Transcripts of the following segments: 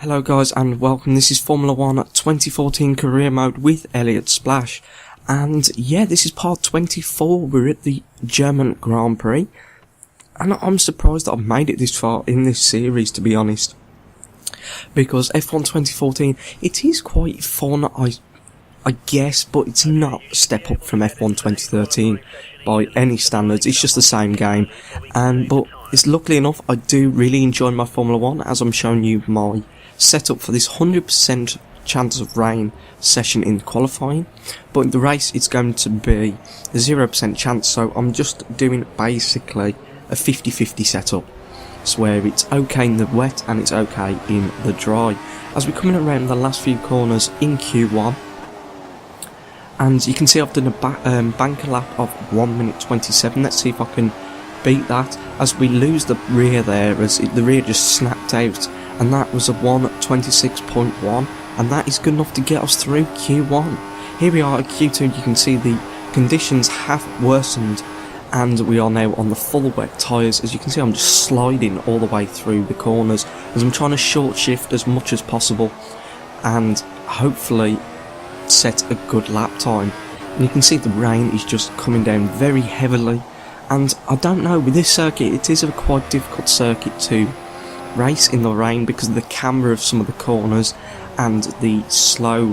Hello guys and welcome, this is Formula 1 2014 career mode with Elliot Splash, and yeah, this is part 24, we're at the German Grand Prix, and I'm surprised that I've made it this far in this series, to be honest, because F1 2014, it is quite fun, I guess, but it's not a step up from F1 2013 by any standards. It's just the same game, but it's luckily enough, I do really enjoy my Formula 1, as I'm showing you my set up for this 100% chance of rain session in qualifying, but in the race it's going to be a 0% chance, so I'm just doing basically a 50-50 setup, so where it's okay in the wet and it's okay in the dry. As we're coming around the last few corners in Q1, and you can see I've done a banker lap of 1 minute 27, let's see if I can beat that, as we lose the rear there, as the rear just snapped out, and that was a 1:26.1, and that is good enough to get us through Q1. Here we are at Q2, you can see the conditions have worsened, and we are now on the full wet tyres. As you can see, I'm just sliding all the way through the corners, as I'm trying to short shift as much as possible, and hopefully set a good lap time. And you can see the rain is just coming down very heavily, and I don't know, with this circuit, it is a quite difficult circuit to race in the rain because of the camber of some of the corners, and the slow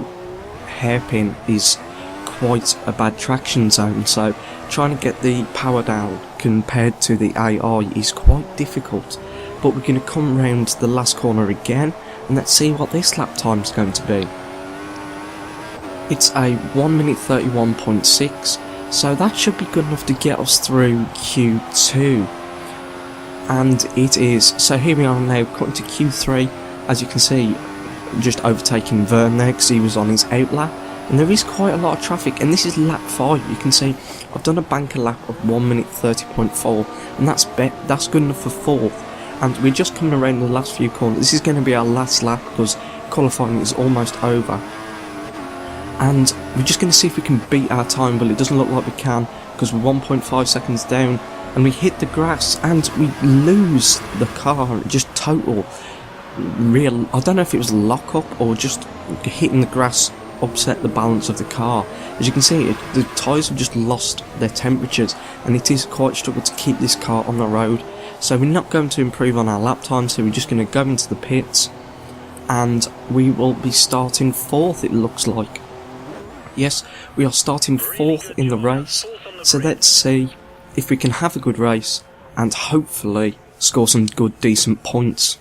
hairpin is quite a bad traction zone, so trying to get the power down compared to the AI is quite difficult. But we're going to come round the last corner again, and let's see what this lap time is going to be. It's a 1 minute 31.6, so that should be good enough to get us through Q2. And it is. So here we are now, cutting to Q3, as you can see, just overtaking Vern there because he was on his out lap, and there is quite a lot of traffic, and this is lap 5. You can see I've done a banker lap of 1 minute 30.4, and that's good enough for 4th, and we're just coming around the last few corners. This is going to be our last lap because qualifying is almost over, and we're just going to see if we can beat our time, but it doesn't look like we can because we're 1.5 seconds down. And we hit the grass and we lose the car, just total real, I don't know if it was lock up or just hitting the grass upset the balance of the car. As you can see, the tyres have just lost their temperatures, and it is quite a struggle to keep this car on the road. So we're not going to improve on our lap time, so we're just going to go into the pits, and we will be starting 4th, it looks like. Yes, we are starting 4th in the race, so let's see if we can have a good race and hopefully score some good decent points.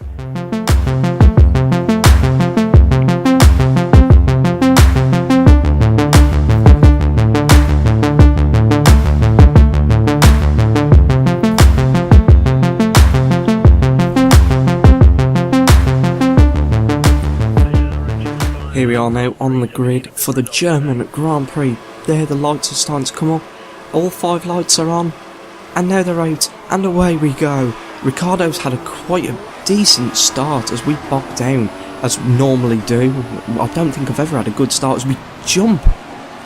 Here we are now on the grid for the German Grand Prix. There, the lights are starting to come up. All 5 lights are on, and now they're out, and away we go. Ricciardo's had quite a decent start as we bogged down, as we normally do. I don't think I've ever had a good start, as we jump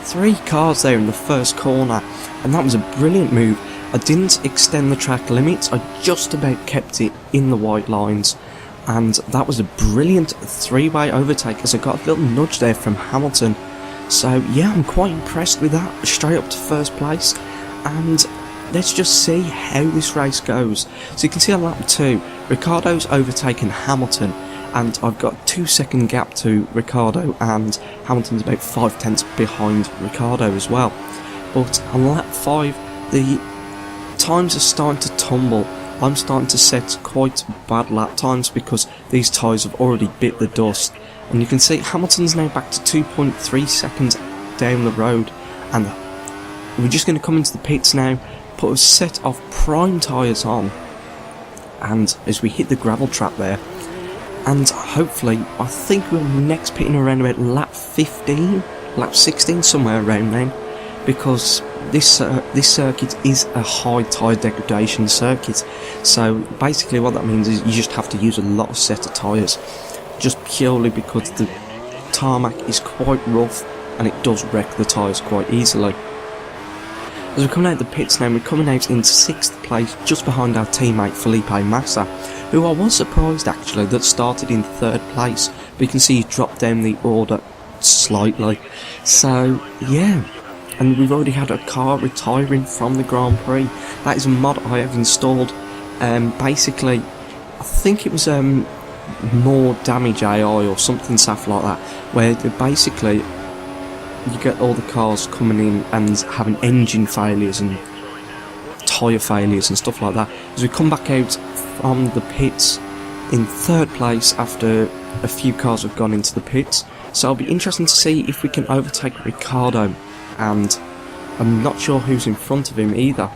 3 cars there in the first corner, and that was a brilliant move. I didn't extend the track limits, I just about kept it in the white lines, and that was a brilliant 3-way overtake, as I got a little nudge there from Hamilton. So yeah, I'm quite impressed with that, straight up to first place, and let's just see how this race goes. So you can see on lap 2, Ricciardo's overtaken Hamilton, and I've got a 2-second gap to Ricciardo, and Hamilton's about 5/10 behind Ricciardo as well. But on lap 5, the times are starting to tumble. I'm starting to set quite bad lap times because these tyres have already bit the dust. And you can see Hamilton's now back to 2.3 seconds down the road, and we're just going to come into the pits now, put a set of prime tyres on, and as we hit the gravel trap there, and hopefully, I think we're next pitting around about lap 15, lap 16, somewhere around then, because this circuit is a high tyre degradation circuit, so basically what that means is you just have to use a lot of set of tyres, just purely because the tarmac is quite rough and it does wreck the tyres quite easily. As we're coming out of the pits now, we're coming out in 6th place, just behind our teammate Felipe Massa, who I was surprised actually that started in 3rd place, but you can see he dropped down the order slightly. So yeah, and we've already had a car retiring from the Grand Prix. That is a mod I have installed. Basically, I think it was more damage AI or something stuff like that, where basically you get all the cars coming in and having engine failures and tyre failures and stuff like that. As we come back out from the pits in 3rd place after a few cars have gone into the pits, so it'll be interesting to see if we can overtake Ricardo, and I'm not sure who's in front of him either.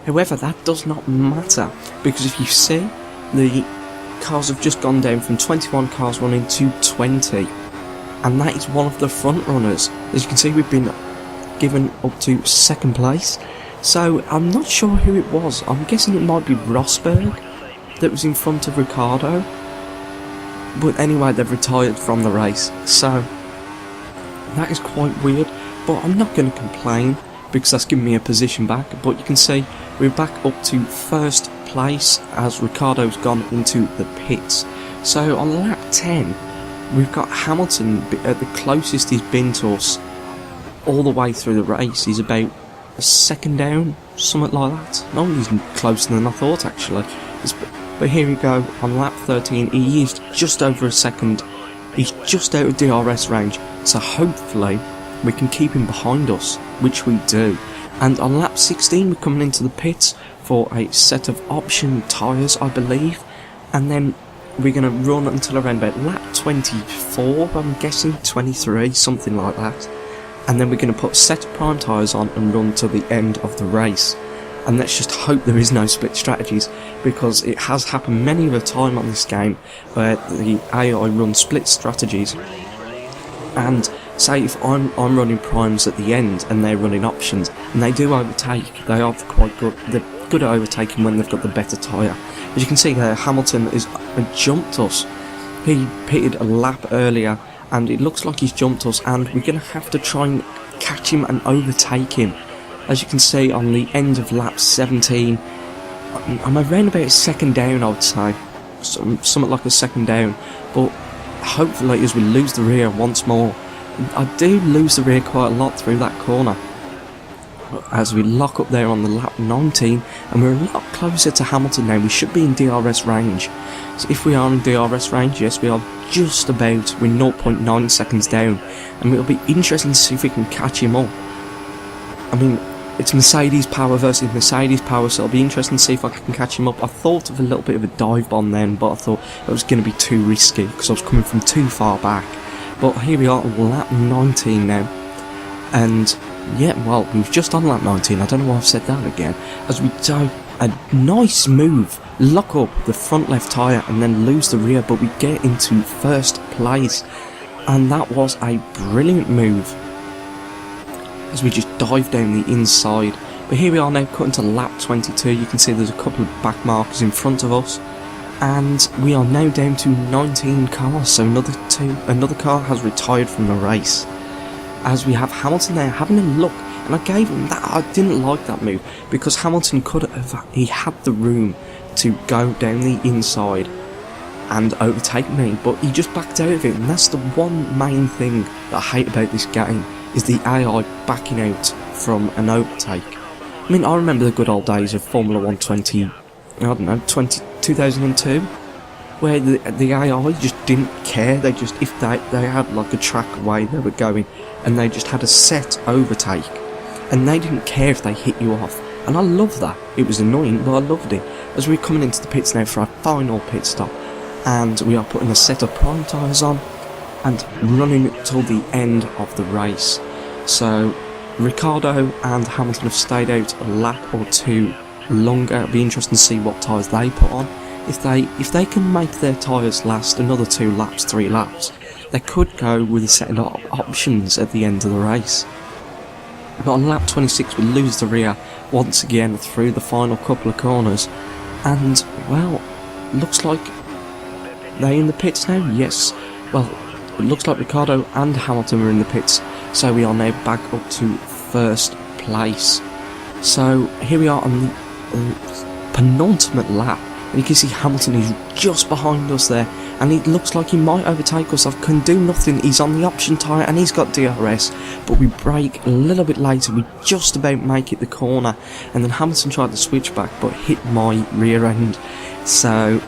However, that does not matter, because if you see, the cars have just gone down from 21 cars running to 20, and that is one of the front runners. As you can see, we've been given up to 2nd place, so I'm not sure who it was. I'm guessing it might be Rosberg that was in front of Ricardo, but anyway, they've retired from the race, so that is quite weird, but I'm not going to complain because that's given me a position back. But you can see we're back up to 1st place as Ricardo's gone into the pits. So on lap 10, we've got Hamilton at the closest he's been to us all the way through the race. He's about a second down, something like that. No, he's closer than I thought actually. But here we go, on lap 13, he is just over a second. He's just out of DRS range, so hopefully we can keep him behind us, which we do. And on lap 16, we're coming into the pits for a set of option tyres, I believe, and then we're going to run until around about lap 24, I'm guessing, 23, something like that. And then we're going to put a set of prime tyres on and run till the end of the race. And let's just hope there is no split strategies, because it has happened many of a time on this game where the AI run split strategies, and say if I'm running primes at the end and they're running options and they do overtake, they are quite good. They're good at overtaking when they've got the better tyre. As you can see there, Hamilton is jumped us. He pitted a lap earlier and it looks like he's jumped us, and we're going to have to try and catch him and overtake him. As you can see on the end of lap 17, I'm around about a second down, I would say, something like a second down, but hopefully as we lose the rear once more. I do lose the rear quite a lot through that corner, as we lock up there on the lap 19, and we're a lot closer to Hamilton now. We should be in DRS range, so if we are in DRS range, yes we are just about, we're 0.9 seconds down, and it'll be interesting to see if we can catch him up. I mean, it's Mercedes power versus Mercedes power, so it'll be interesting to see if I can catch him up. I thought of a little bit of a dive bomb then, but I thought it was going to be too risky because I was coming from too far back. But here we are on lap 19 now, and yeah, well, we've just on lap 19, I don't know why I've said that again, as we do a nice move, lock up the front left tyre and then lose the rear, but we get into 1st place, and that was a brilliant move as we just dive down the inside. But here we are now, cutting to lap 22. You can see there's a couple of back markers in front of us, and we are now down to 19 cars, so another car has retired from the race, as we have Hamilton there having a look. And I gave him that, I didn't like that move, because Hamilton could have, he had the room to go down the inside and overtake me, but he just backed out of it. And that's the one main thing that I hate about this game, is the AI backing out from an overtake. I mean, I remember the good old days of Formula 1 2002, where the AI just didn't care. They just, if they had like a track away they were going, and they just had a set overtake, and they didn't care if they hit you off. And I love that. It was annoying, but I loved it. As we're coming into the pits now for our final pit stop, and we are putting a set of prime tyres on and running till the end of the race. So Ricardo and Hamilton have stayed out a lap or two longer. It'll be interesting to see what tyres they put on. If they can make their tyres last another 2 laps, 3 laps, they could go with a set of options at the end of the race. But on lap 26 we lose the rear once again through the final couple of corners, and well, looks like they're in the pits now. Yes, well, it looks like Ricardo and Hamilton are in the pits, so we are now back up to first place. So here we are on the penultimate lap, and you can see Hamilton is just behind us there, and it looks like he might overtake us. I can do nothing. He's on the option tyre and he's got DRS, but we brake a little bit later. We just about make it the corner, and then Hamilton tried to switch back but hit my rear end. So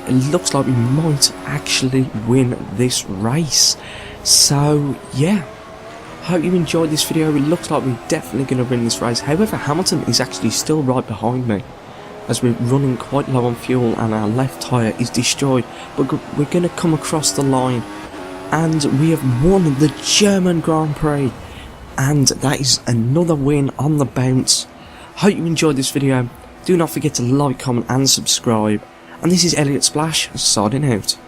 it looks like we might actually win this race. So yeah, hope you enjoyed this video. It looks like we're definitely going to win this race. However, Hamilton is actually still right behind me, as we're running quite low on fuel and our left tyre is destroyed. But we're going to come across the line, and we have won the German Grand Prix, and that is another win on the bounce. Hope you enjoyed this video. Do not forget to like, comment and subscribe. And this is Elliot Splash signing out.